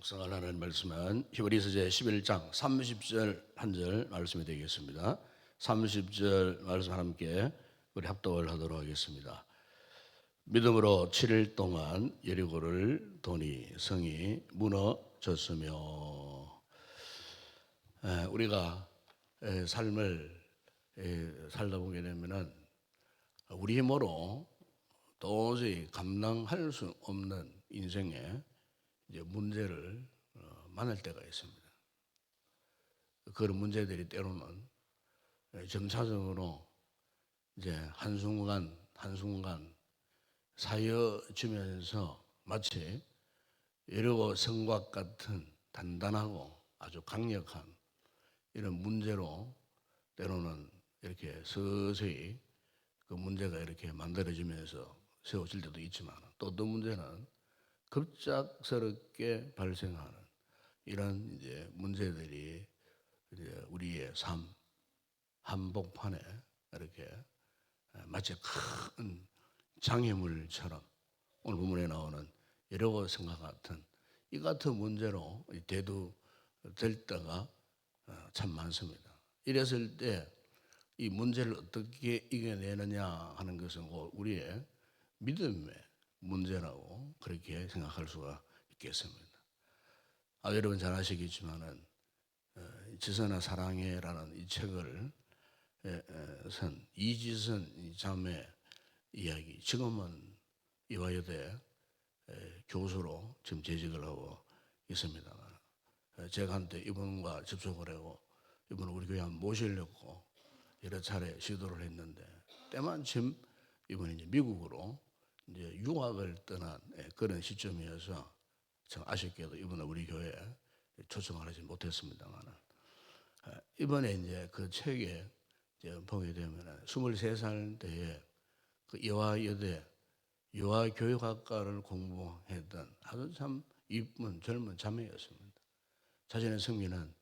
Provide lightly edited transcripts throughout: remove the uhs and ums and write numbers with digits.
묵상을 하는 말씀은 히브리서 제11장 30절 한 절 말씀이 되겠습니다. 30절 말씀 함께 우리 합독을 하도록 하겠습니다. 믿음으로 7일 동안 여리고를 도니 성이 무너졌으며. 우리가 삶을 살다 보게 되면은 우리 힘으로 도저히 감당할 수 없는 인생에 이제 문제를 만날 때가 있습니다. 그런 문제들이 때로는 점차적으로 이제 한순간 쌓여지면서 마치 여리고 성곽 같은 단단하고 아주 강력한 이런 문제로 때로는 이렇게 서서히 그 문제가 이렇게 만들어지면서 세워질 때도 있지만, 또 어떤 문제는 급작스럽게 발생하는 이런 이제 문제들이 이제 우리의 삶 한복판에 이렇게 마치 큰 장애물처럼 오늘 본문에 나오는 여리고 성곽 같은 이 같은 문제로 대두될 때가 참 많습니다. 이랬을 때 이 문제를 어떻게 이겨내느냐 하는 것은 우리의 믿음의 문제라고 그렇게 생각할 수가 있겠습니다. 여러분 잘 아시겠지만은 지선아 사랑해라는 이 책을 선 이지선 자매 이야기, 지금은 이화여대 교수로 지금 재직을 하고 있습니다. 제가 한때 이분과 접촉을 하고 이분을 우리 교회 한번 모시려고 여러 차례 시도를 했는데, 때마침 이분이 이제 미국으로 이제 유학을 떠난 그런 시점이어서 참 아쉽게도 이분은 우리 교회에 초청을 하지 못했습니다만, 이번에 이제 그 책에 이제 보게 되면 23살 때에 그 이화여대 유아교육학과를 공부했던 아주 참 이쁜 젊은 자매였습니다. 자신의 성미는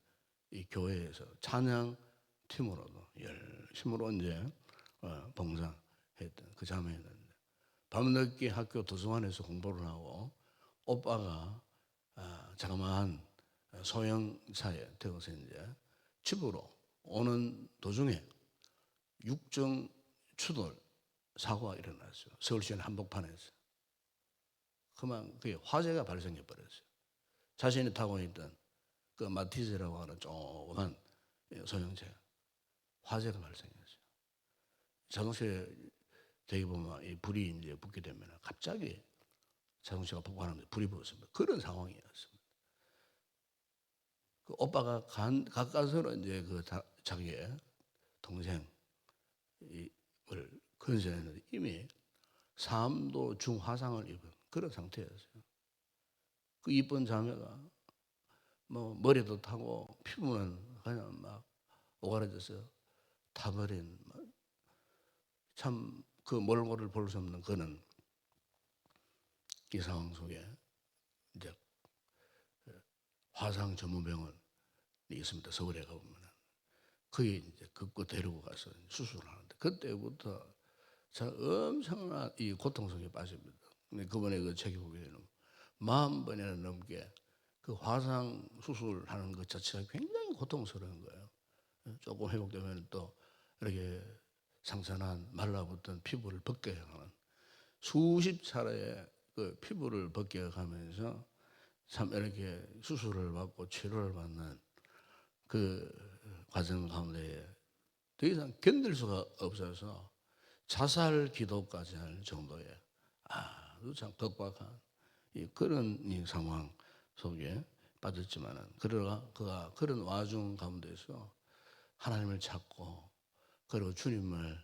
이 교회에서 찬양팀으로도 열심으로 이제 봉사했던 그 자매였는데, 밤늦게 학교 도서관에서 공부를 하고 오빠가 자그마한 소형차에 태워서 이제 집으로 오는 도중에 육정 추돌 사고가 일어났어요. 서울시내 한복판에서. 그만 그게 화재가 발생해 버렸어요. 자신이 타고 있던 그 마티즈라고 하는 조그만 소형차 화재가 발생했어요. 자동차에 되게 보면 이 불이 이제 붙게 되면 갑자기 자동차가 폭발하면서 불이 붙었습니다. 그런 상황이었습니다. 그 오빠가 가까스로 이제 그 자기의 동생을 건설했는데 이미 3도 중화상을 입은 그런 상태였어요. 그 이쁜 자매가 뭐 머리도 타고 피부는 그냥 막 오그라져서 타버린 참 그 몰골을 볼 수 없는 그는 이 상황 속에 이제 화상 전문병원이 있습니다. 서울에 가보면 거기 이제 급고 데리고 가서 수술을 하는데, 그때부터 엄청난 이 고통 속에 빠집니다. 근데 그번에 그 책이 보게 되면 40번이나 넘게 그 화상 수술하는 것 자체가 굉장히 고통스러운 거예요. 조금 회복되면 또 이렇게 상처난 말라붙던 피부를 벗겨가는 수십 차례의 그 피부를 벗겨가면서 참 이렇게 수술을 받고 치료를 받는 그 과정 가운데 더 이상 견딜 수가 없어서 자살 기도까지 할 정도의 아주 참 극박한 그런 이 상황 속에 빠졌지만은, 그가 그런 와중 가운데서 하나님을 찾고 그리고 주님을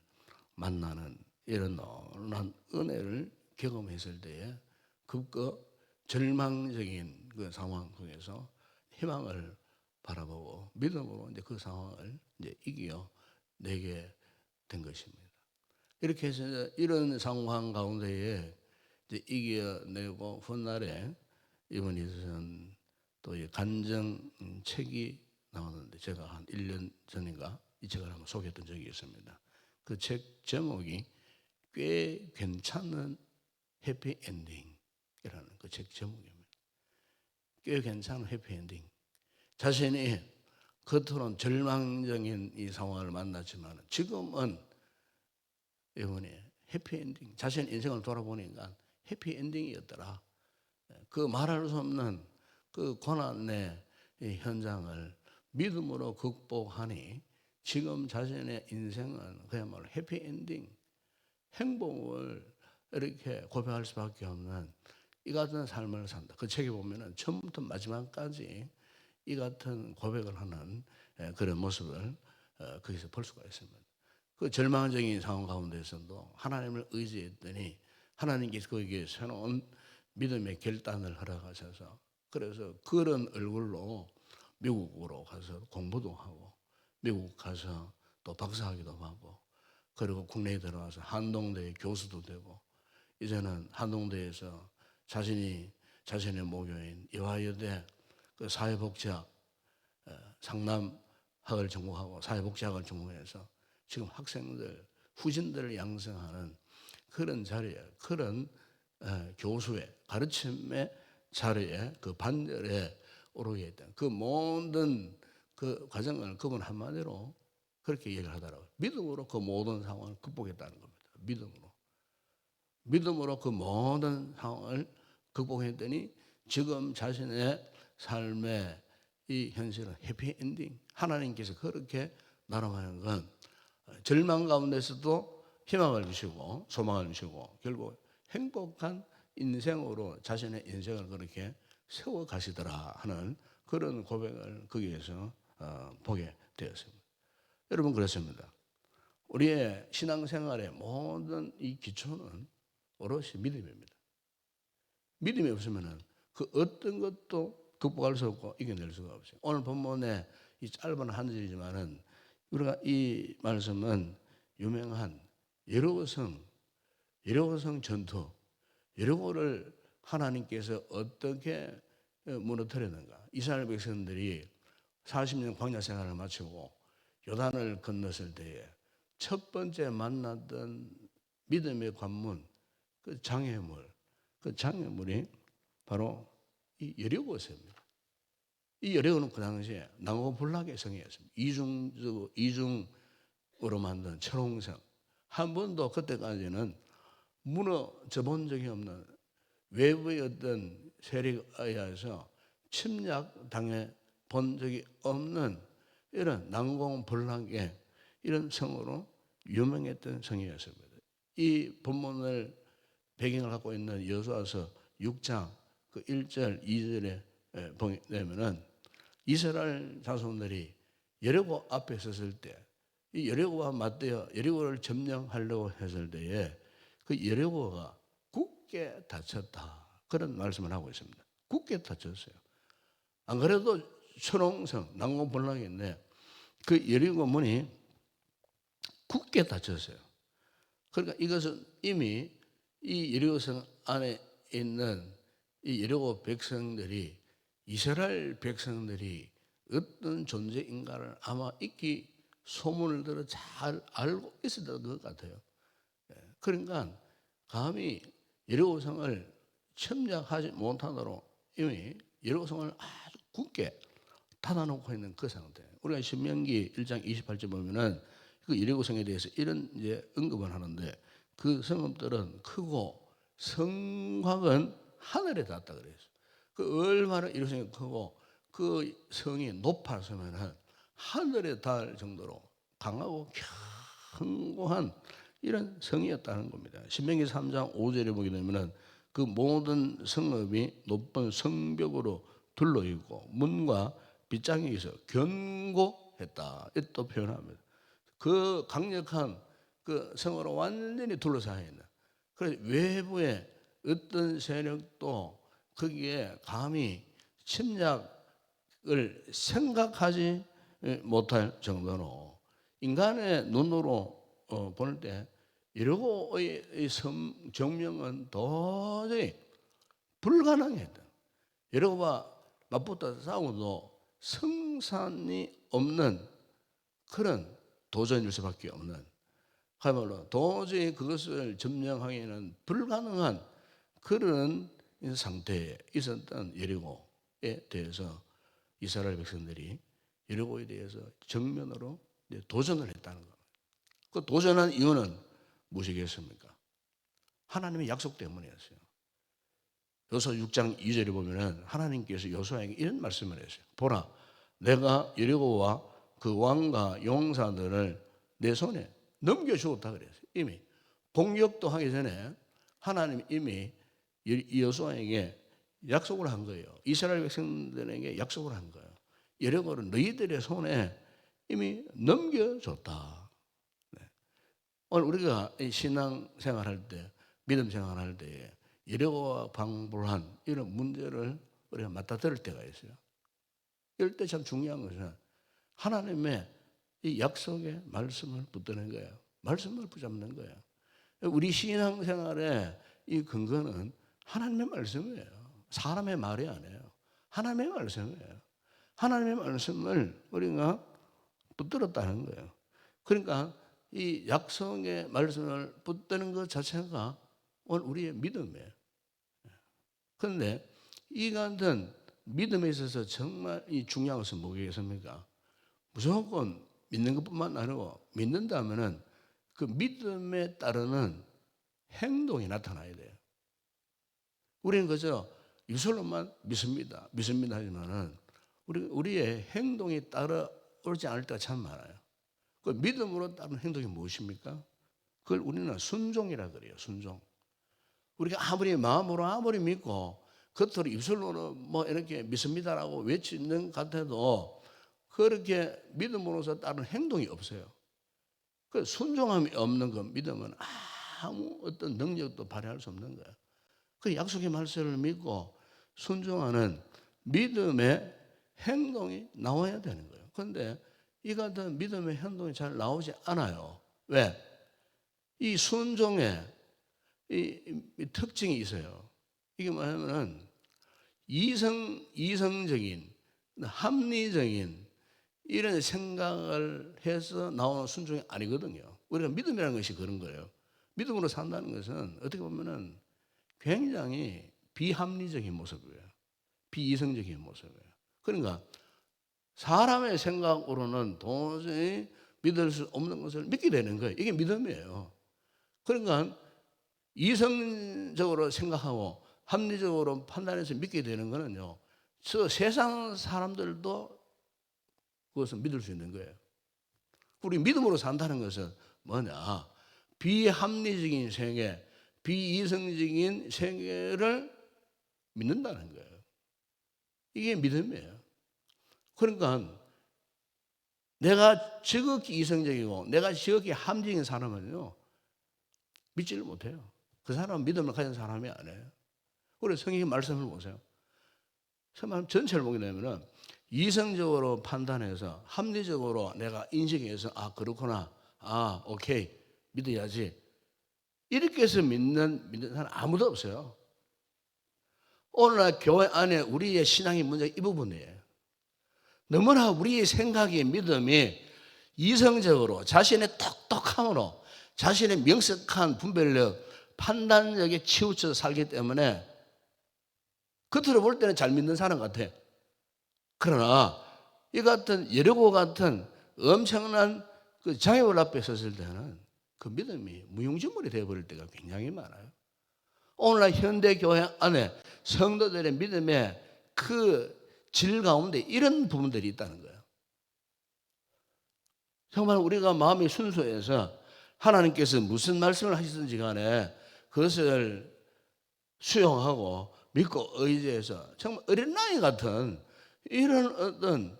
만나는 이런 놀라운 은혜를 경험했을 때에 급거 절망적인 그 상황 속에서 희망을 바라보고 믿음으로 이제 그 상황을 이제 이겨내게 된 것입니다. 이렇게 해서 이런 상황 가운데에 이제 이겨내고 훗날에 이번에는 또 간증책이 나오는데, 제가 한 1년 전인가 이 책을 한번 소개했던 적이 있습니다. 그 책 제목이 꽤 괜찮은 해피엔딩이라는 그 책 제목입니다. 꽤 괜찮은 해피엔딩. 자신이 겉으로는 절망적인 이 상황을 만났지만 지금은 이번에 해피엔딩. 자신 인생을 돌아보니까 해피엔딩이었더라. 그 말할 수 없는 그 고난의 이 현장을 믿음으로 극복하니 지금 자신의 인생은 그야말로 해피엔딩, 행복을 이렇게 고백할 수밖에 없는 이 같은 삶을 산다. 그 책에 보면은 처음부터 마지막까지 이 같은 고백을 하는 그런 모습을 거기서 볼 수가 있습니다. 그 절망적인 상황 가운데서도 하나님을 의지했더니 하나님께서 거기에 새로운 믿음의 결단을 허락하셔서 그래서 그런 얼굴로 미국으로 가서 공부도 하고 미국 가서 또 박사학위도 하고 그리고 국내에 들어와서 한동대 교수도 되고 이제는 한동대에서 자신의 모교인 이화여대 그 사회복지학 상담학을 전공하고 사회복지학을 전공해서 지금 학생들 후진들을 양성하는 그런 자리에 그런 교수의 가르침의 자리에 그 반열에 오르게 했던 그 모든 그 과정을 그분 한마디로 그렇게 얘기를 하더라고요. 믿음으로 그 모든 상황을 극복했다는 겁니다. 믿음으로 그 모든 상황을 극복했더니 지금 자신의 삶의 이 현실은 해피엔딩. 하나님께서 그렇게 나름하는 건 절망 가운데서도 희망을 주시고 소망을 주시고 결국 행복한 인생으로 자신의 인생을 그렇게 세워 가시더라 하는 그런 고백을 거기에서 보게 되었습니다. 여러분 그렇습니다. 우리의 신앙생활의 모든 이 기초는 오롯이 믿음입니다. 믿음이 없으면 그 어떤 것도 극복할 수 없고 이겨낼 수가 없어요. 오늘 본문에 이 짧은 한 절이지만은 우리가 이 말씀은 유명한 여리고성 전투, 여리고를 하나님께서 어떻게 무너뜨렸는가. 이스라엘 백성들이 40년 광야 생활을 마치고 요단을 건넜을 때에 첫 번째 만났던 믿음의 관문, 그 장애물이 바로 이 여리고성입니다. 이 여리고는 그 당시에 난공불락의 성이었습니다. 이중으로 만든 철옹성. 한 번도 그때까지는 무너져 본 적이 없는 외부의 어떤 세력에 의해서 침략당해 본 적이 없는 이런 난공불락의 이런 성으로 유명했던 성이었습니다. 이 본문을 배경을 갖고 있는 여호수아서 6장 그 1절 2절에 보게 되면은 이스라엘 자손들이 여리고 앞에 섰을 때 이 여리고와 맞대어 여리고를 점령하려고 했을 때에 그 여리고가 굳게 닫혔다. 그런 말씀을 하고 있습니다. 굳게 닫혔어요. 안 그래도 초롱성 난공불락인데 그 여리고 문이 굳게 닫혔어요. 그러니까 이것은 이미 이 여리고성 안에 있는 이 여리고 백성들이 이스라엘 백성들이 어떤 존재인가를 아마 익히 소문을 들어 잘 알고 있었던 것 같아요. 그러니까 감히 여리고성을 침략하지 못하도록 이미 여리고성을 아주 굳게 닫아놓고 있는 그 상태. 우리가 신명기 1장 28절 보면은 그 여리고성에 대해서 이런 이제 언급을 하는데 그 성읍들은 크고 성곽은 하늘에 닿았다 그랬어요. 그 얼마나 여리고성이 크고 그 성이 높아서면은 하늘에 닿을 정도로 강하고 견고한 이런 성이었다는 겁니다. 신명기 3장 5절에 보게 되면은 그 모든 성읍이 높은 성벽으로 둘러 있고 문과 빗장이 있어 견고했다. 이렇게 또 표현합니다. 그 강력한 그 성으로 완전히 둘러싸여 있는. 그래서 외부의 어떤 세력도 거기에 감히 침략을 생각하지 못할 정도로 인간의 눈으로 볼 때 여리고의 정명은 도저히 불가능했다. 여리고와 맞붙어 싸워도 승산이 없는 그런 도전일 수밖에 없는 그야말로 도저히 그것을 점령하기는 불가능한 그런 상태에 있었던 여리고. 대해서 이스라엘 백성들이 여리고에 대해서 정면으로 도전을 했다는 겁니다. 그 도전한 이유는 무엇이겠습니까? 하나님의 약속 때문이었어요. 여호수아 6장 2절에 보면은 하나님께서 여호수아에게 이런 말씀을 했어요. 보라, 내가 여리고와 그 왕과 용사들을 내 손에 넘겨주었다 그랬어요. 이미 공격도 하기 전에 하나님 이미 여호수아에게 약속을 한 거예요. 이스라엘 백성들에게 약속을 한 거예요. 여리고를 너희들의 손에 이미 넘겨줬다. 오늘 우리가 신앙 생활할 때, 믿음 생활할 때에 여리고와 방불한 이런 문제를 우리가 맞닥뜨릴 때가 있어요. 이럴 때 참 중요한 것은 하나님의 이 약속의 말씀을 붙드는 거예요. 말씀을 붙잡는 거예요. 우리 신앙 생활의 이 근거는 하나님의 말씀이에요. 사람의 말이 아니에요. 하나님의 말씀이에요. 하나님의 말씀을 우리가 붙들었다는 거예요. 그러니까 이 약속의 말씀을 붙드는 것 자체가 오늘 우리의 믿음이에요. 그런데 이 같은 믿음에 있어서 정말 이 중요한 것은 뭐겠습니까? 무조건 믿는 것뿐만 아니고 믿는다면은 그 믿음에 따르는 행동이 나타나야 돼요. 우리는 그저 입술로만 믿습니다. 믿습니다 하지만은 우리의 행동이 따라오지 않을 때가 참 많아요. 그 믿음으로 따른 행동이 무엇입니까? 그걸 우리는 순종이라 그래요. 순종. 우리가 아무리 마음으로 아무리 믿고 겉으로 입술로는 뭐 이렇게 믿습니다라고 외치는 것 같아도 그렇게 믿음으로서 따른 행동이 없어요. 그 순종함이 없는 그 믿음은 아무 어떤 능력도 발휘할 수 없는 거예요. 그 약속의 말씀을 믿고 순종하는 믿음의 행동이 나와야 되는 거예요. 그런데 이 같은 믿음의 행동이 잘 나오지 않아요. 왜? 이 순종에 이 특징이 있어요. 이게 뭐냐면은 이성적인 합리적인 이런 생각을 해서 나오는 순종이 아니거든요. 우리가 믿음이라는 것이 그런 거예요. 믿음으로 산다는 것은 어떻게 보면은 굉장히 비합리적인 모습이에요. 비이성적인 모습이에요. 그러니까 사람의 생각으로는 도저히 믿을 수 없는 것을 믿게 되는 거예요. 이게 믿음이에요. 그러니까 이성적으로 생각하고 합리적으로 판단해서 믿게 되는 거는요, 저 세상 사람들도 그것을 믿을 수 있는 거예요. 우리 믿음으로 산다는 것은 뭐냐? 비합리적인 세계, 비이성적인 세계를 믿는다는 거예요. 이게 믿음이에요. 그러니까 내가 지극히 이성적이고 내가 지극히 합리적인 사람은요, 믿지를 못해요. 그 사람은 믿음을 가진 사람이 아니에요. 우리 성경의 말씀을 보세요. 정말 전체를 보게 되면은 이성적으로 판단해서 합리적으로 내가 인식해서 그렇구나, 오케이 믿어야지 이렇게 해서 믿는 사람 아무도 없어요. 오늘날 교회 안에 우리의 신앙의 문제가 이 부분이에요. 너무나 우리의 생각이 믿음이 이성적으로 자신의 똑똑함으로 자신의 명석한 분별력 판단력에 치우쳐서 살기 때문에 겉으로 볼 때는 잘 믿는 사람 같아. 그러나 이 같은 여리고 같은 엄청난 그 장애물 앞에 섰을 때는 그 믿음이 무용지물이 되어버릴 때가 굉장히 많아요. 오늘날 현대교회 안에 성도들의 믿음의 그 질 가운데 이런 부분들이 있다는 거예요. 정말 우리가 마음이 순수해서 하나님께서 무슨 말씀을 하시든지 간에 그것을 수용하고 믿고 의지해서 정말 어린아이 같은 이런 어떤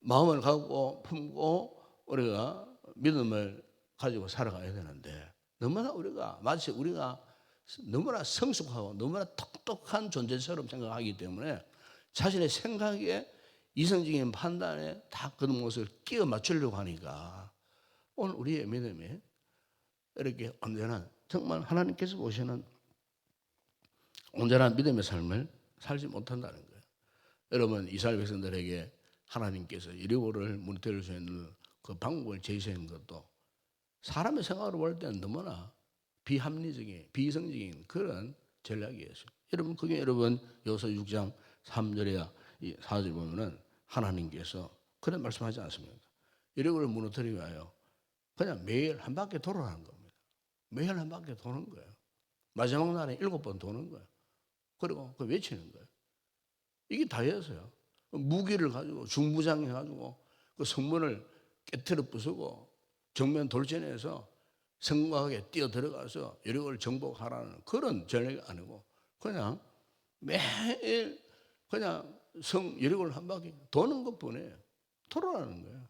마음을 갖고 품고 우리가 믿음을 가지고 살아가야 되는데 너무나 마치 우리가 너무나 성숙하고 너무나 똑똑한 존재처럼 생각하기 때문에 자신의 생각에 이성적인 판단에 다 그런 것을 끼워 맞추려고 하니까 오늘 우리의 믿음이 이렇게 온전한 정말 하나님께서 보시는 온전한 믿음의 삶을 살지 못한다는 거예요. 여러분 이스라엘 백성들에게 하나님께서 여리고를 무너뜨릴 수 있는 그 방법을 제시한 것도 사람의 생각으로 볼 때는 너무나 비합리적인 비이성적인 그런 전략이었어요. 여러분 그게 여러분 여호수아 6장 3절이야 이 4절 보면은 하나님께서 그런 말씀하지 않습니까? 이력을 무너뜨리기 위하여 그냥 매일 한 바퀴 돌아가는 겁니다. 매일 한 바퀴 도는 거예요. 마지막 날에 7번 도는 거예요. 그리고 그 외치는 거예요. 이게 다였어요. 무기를 가지고 중부장해가지고 그 성문을 깨트려 부수고 정면 돌진해서 성곽에 뛰어 들어가서 여리고를 정복하라는 그런 전략이 아니고 그냥 매일 그냥 여리고를 한 바퀴 도는 것뿐이에요. 돌아가는 거예요.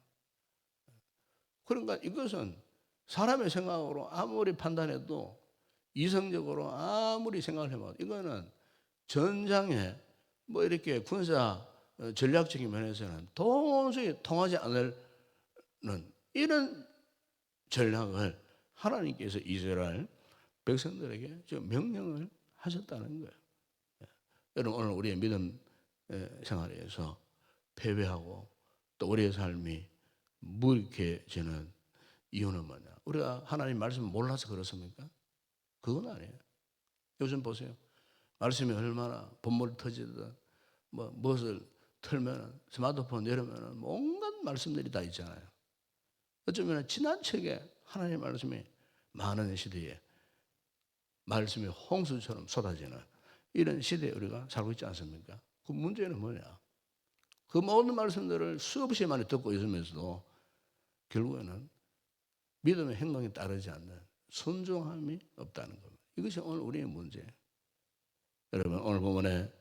그러니까 이것은 사람의 생각으로 아무리 판단해도 이성적으로 아무리 생각을 해봐도 이거는 전장에 뭐 이렇게 군사 전략적인 면에서는 도저히 통하지 않는 이런 전략을 하나님께서 이스라엘 백성들에게 지금 명령을 하셨다는 거예요. 여러분 오늘 우리의 믿음 생활에서 패배하고 또 우리의 삶이 무익해지는 이유는 뭐냐? 우리가 하나님 말씀을 몰라서 그렇습니까? 그건 아니에요. 요즘 보세요. 말씀이 얼마나 본물 터지든 무엇을 틀면 스마트폰 열으면 온갖 말씀들이 다 있잖아요. 어쩌면 지나치게 하나님의 말씀이 많은 시대에 말씀이 홍수처럼 쏟아지는 이런 시대에 우리가 살고 있지 않습니까? 그 문제는 뭐냐? 그 모든 말씀들을 수없이 많이 듣고 있으면서도 결국에는 믿음의 행동에 따르지 않는 순종함이 없다는 겁니다. 이것이 오늘 우리의 문제예요. 여러분 오늘 본문에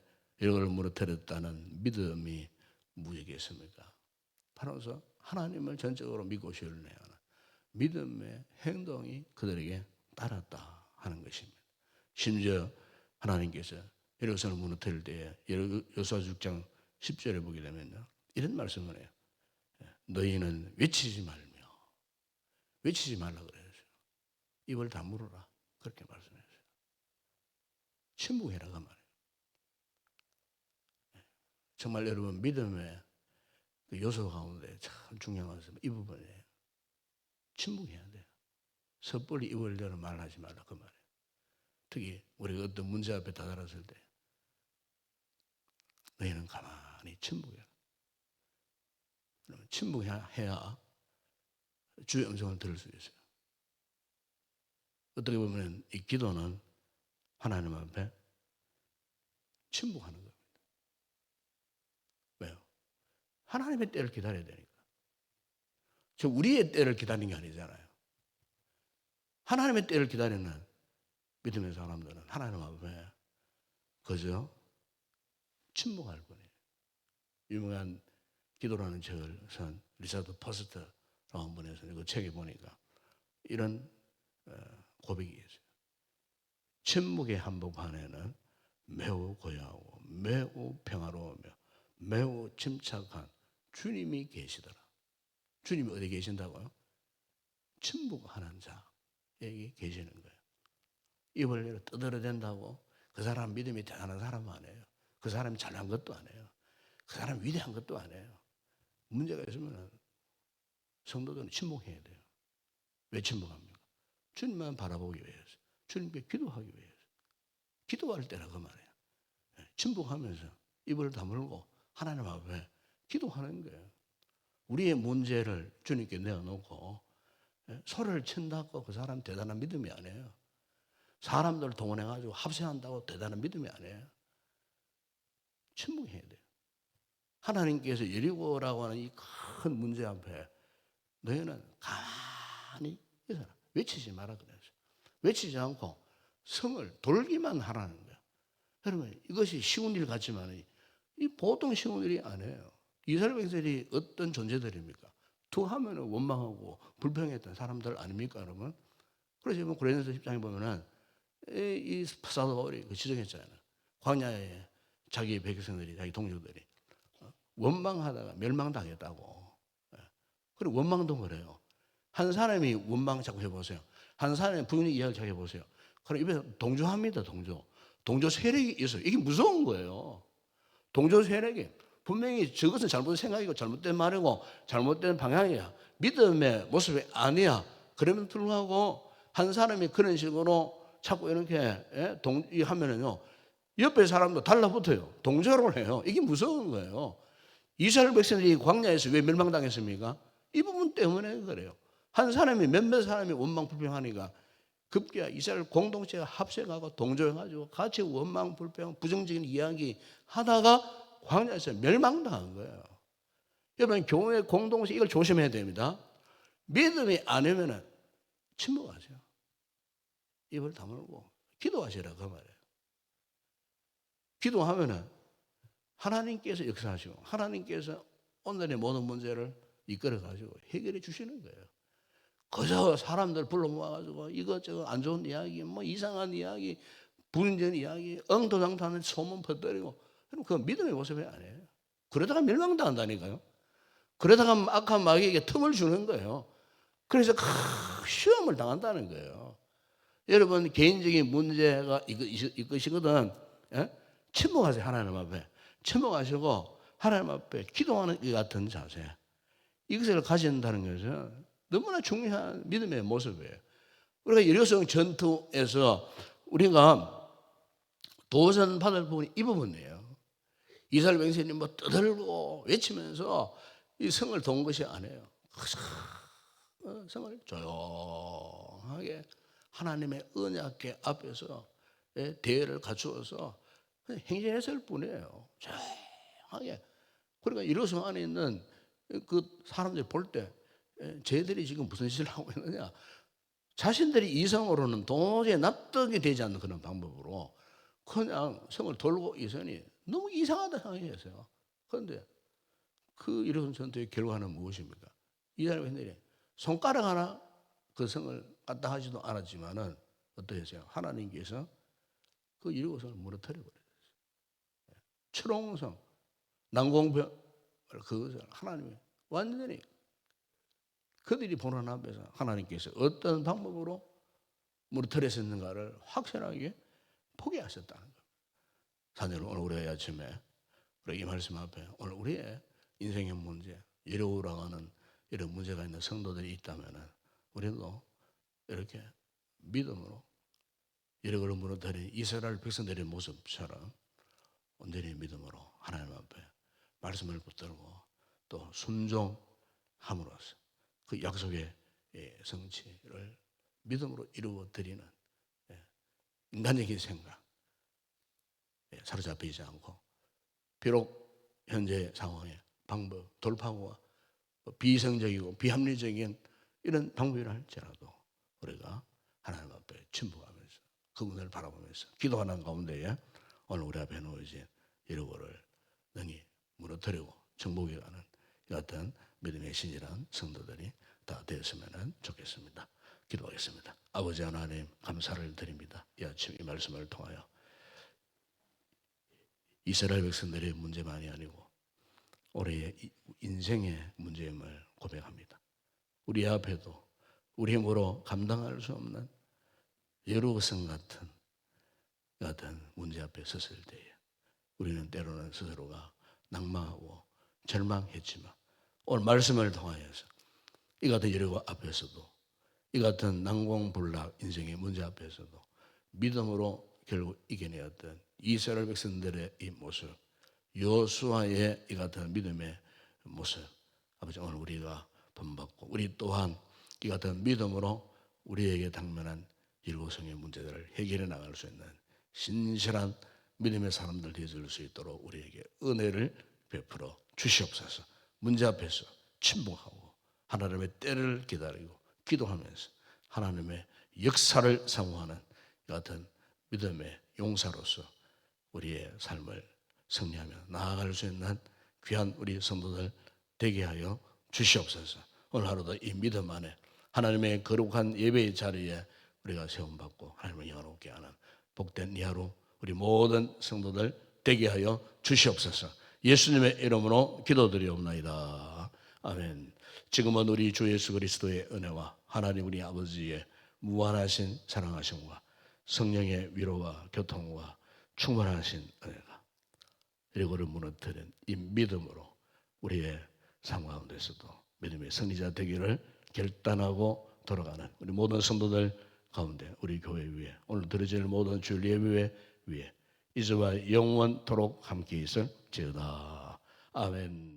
이걸 무너뜨렸다는 믿음이 무엇이겠습니까? 바로서 하나님을 전적으로 믿고 신뢰하는 믿음의 행동이 그들에게 따랐다 하는 것입니다. 심지어 하나님께서 예루살렘을 무너뜨릴 때에 여호수아 6장 10절에 보게 되면요 이런 말씀을 해요. 너희는 외치지 말라 그래요. 입을 다물어라 그렇게 말씀했어요. 침묵해라 그 말이에요. 정말 여러분 믿음의 그 요소 가운데 참 중요한 것은 이 부분이에요. 침묵해야 돼요. 섣불리 입을 열어 말하지 말라 그 말이에요. 특히 우리가 어떤 문제 앞에 다다랐을 때 너희는 가만히 침묵해라. 침묵해야 주의 음성을 들을 수 있어요. 어떻게 보면 이 기도는 하나님 앞에 침묵하는 겁니다. 왜요? 하나님의 때를 기다려야 되니까. 저 우리의 때를 기다리는 게 아니잖아요. 하나님의 때를 기다리는 믿음의 사람들은 하나님 앞에 그저 침묵할 뿐이에요. 유명한 기도라는 책을 쓴 리차드 퍼스트라고 한 분에서 그 책에 보니까 이런 고백이 있어요. 침묵의 한복판에는 매우 고요하고 매우 평화로우며 매우 침착한 주님이 계시더라. 주님이 어디 계신다고요? 침묵하는 자에게 계시는 거예요. 입을 떠들어댄다고 그 사람 믿음이 대단한 사람 아니에요. 그 사람이 잘난 것도 아니에요. 그 사람 위대한 것도 아니에요. 문제가 있으면 성도들은 침묵해야 돼요. 왜 침묵합니까? 주님만 바라보기 위해서. 주님께 기도하기 위해서. 기도할 때라 그 말이에요. 침묵하면서 입을 다물고 하나님 앞에 기도하는 거예요. 우리의 문제를 주님께 내어놓고 소리를 친다고 그 사람 대단한 믿음이 아니에요. 사람들 동원해가지고 합세한다고 대단한 믿음이 아니에요. 침묵해야 돼요. 하나님께서 여리고라고 하는 이 큰 문제 앞에 너희는 가만히 있어라. 외치지 마라 그랬어요. 외치지 않고 성을 돌기만 하라는 거예요. 여러분 이것이 쉬운 일 같지만 이 보통 쉬운 일이 아니에요. 이스라엘 백성들이 어떤 존재들입니까? 투하면 원망하고 불평했던 사람들 아닙니까 여러분? 그래서 이번 고린도서 10장에 보면은 이 사도 바울이 지적했잖아요. 광야에 자기 백성들이 자기 동료들이 원망하다가 멸망당했다고. 그리고 원망도 그래요. 한 사람이 원망 자꾸 해보세요. 한 사람이 부인의 이야기 자꾸 해보세요. 그럼 입에서 동조합니다. 동조 세력이 있어요. 이게 무서운 거예요. 동조 세력이 분명히 저것은 잘못된 생각이고 잘못된 말이고 잘못된 방향이야. 믿음의 모습이 아니야. 그럼에도 불구하고 한 사람이 그런 식으로 자꾸 이렇게 하면은요 옆에 사람도 달라붙어요. 동조를 해요. 이게 무서운 거예요. 이스라엘 백성들이 광야에서 왜 멸망당했습니까? 이 부분 때문에 그래요. 한 사람이 몇몇 사람이 원망불평하니까 급기야 이스라엘 공동체가 합세하고 동조해가지고 같이 원망불평 부정적인 이야기 하다가 광야에서 멸망당한 거예요. 여러분 교회 공동체 이걸 조심해야 됩니다. 믿음이 아니면은 침묵하세요. 입을 다물고 기도하시라 그 말이에요. 기도하면은 하나님께서 역사하시고 하나님께서 오늘의 모든 문제를 이끌어 가지고 해결해 주시는 거예요. 그저 사람들 불러 모아가지고 이것저것 안 좋은 이야기, 뭐 이상한 이야기, 불운전 이야기, 엉터장타는 소문 퍼뜨리고, 그럼 그 믿음의 모습이 아니에요. 그러다가 멸망당한다니까요. 그러다가 악한 마귀에게 틈을 주는 거예요. 그래서 시험을 당한다는 거예요. 여러분 개인적인 문제가 이것이거든. 예? 침묵하세요. 하나님 앞에. 침묵하시고 하나님 앞에 기도하는 이 같은 자세. 이것을 가진다는 것은 너무나 중요한 믿음의 모습이에요. 우리가 여리고성 전투에서 우리가 도전 받을 부분이 이 부분이에요. 이스라엘 백성이 뭐 떠들고 외치면서 이 성을 돈 것이 아니에요. 성을 조용하게 하나님의 언약궤 앞에서 대회를 갖추어서 행진했을 뿐이에요. 조용하게. 그러니까 여리고성 안에 있는 그 사람들이 볼 때 쟤들이 지금 무슨 짓을 하고 있느냐, 자신들이 이성으로는 도저히 납득이 되지 않는 그런 방법으로 그냥 성을 돌고 있으니 너무 이상하다 생각했어요. 그런데 그 여리고성 전투의 결과는 무엇입니까? 이스라엘 백성들이 손가락 하나 그 성을 갖다 하지도 않았지만은 어떻게 했어요? 하나님께서 그 여리고성을 무너뜨려 버렸어요. 추롱성, 난공병 그것을 하나님이 완전히 그들이 보는 앞에서 하나님께서 어떤 방법으로 무너뜨렸었는가를 확실하게 포기하셨다는 겁니다. 사실 오늘 우리 아침에 우리 이 말씀 앞에 오늘 우리의 인생의 문제, 어려워가는 이런 문제가 있는 성도들이 있다면 우리도 이렇게 믿음으로 여리고를 무너뜨린 이스라엘 백성들의 모습처럼 온전히 믿음으로 하나님 앞에 말씀을 붙들고 또 순종함으로써 그 약속의 성취를 믿음으로 이루어 드리는 인간적인 생각 사로잡히지 않고 비록 현재 상황의 방법 돌파구와 비이성적이고 비합리적인 이런 방법이라 할지라도 우리가 하나님 앞에 침묵하면서 그분을 바라보면서 기도하는 가운데에 오늘 우리 앞에 놓여진 여리고를 능히 무너뜨리고 정복해 가는 이 같은 믿음의 신실한 성도들이 다 되었으면 좋겠습니다. 기도하겠습니다. 아버지 하나님 감사를 드립니다. 이 아침 이 말씀을 통하여 이스라엘 백성들의 문제만이 아니고 우리의 인생의 문제임을 고백합니다. 우리 앞에도 우리 힘으로 감당할 수 없는 여리고성 같은 문제 앞에 섰을 때에 우리는 때로는 스스로가 낙망하고 절망했지만 오늘 말씀을 통하여서 이 같은 여리고 앞에서도 이 같은 난공불락 인생의 문제 앞에서도 믿음으로 결국 이겨내었던 이스라엘 백성들의 이 모습, 여호수아의 이 같은 믿음의 모습, 아버지 오늘 우리가 본받고 우리 또한 이 같은 믿음으로 우리에게 당면한 여리고성의 문제들을 해결해 나갈 수 있는 신실한 믿음의 사람들 되어줄 수 있도록 우리에게 은혜를 베풀어 주시옵소서. 문제 앞에서 침묵하고 하나님의 때를 기다리고 기도하면서 하나님의 역사를 사모하는 같은 믿음의 용사로서 우리의 삶을 승리하며 나아갈 수 있는 귀한 우리 성도들 되게 하여 주시옵소서. 오늘 하루도 이 믿음 안에 하나님의 거룩한 예배의 자리에 우리가 세움받고 하나님을 영화롭게 하는 복된 이 하루 우리 모든 성도들 되게 하여 주시옵소서. 예수님의 이름으로 기도드리옵나이다. 아멘. 지금은 우리 주 예수 그리스도의 은혜와 하나님 우리 아버지의 무한하신 사랑하심과 성령의 위로와 교통과 충만하신 은혜가 여리고를 무너뜨린 이 믿음으로 우리의 삶 가운데서도 믿음의 승리자 되기를 결단하고 돌아가는 우리 모든 성도들 가운데 우리 교회 위에 오늘 드려질 모든 주일 예배 위에 이제와 영원토록 함께 있을지어다. 아멘.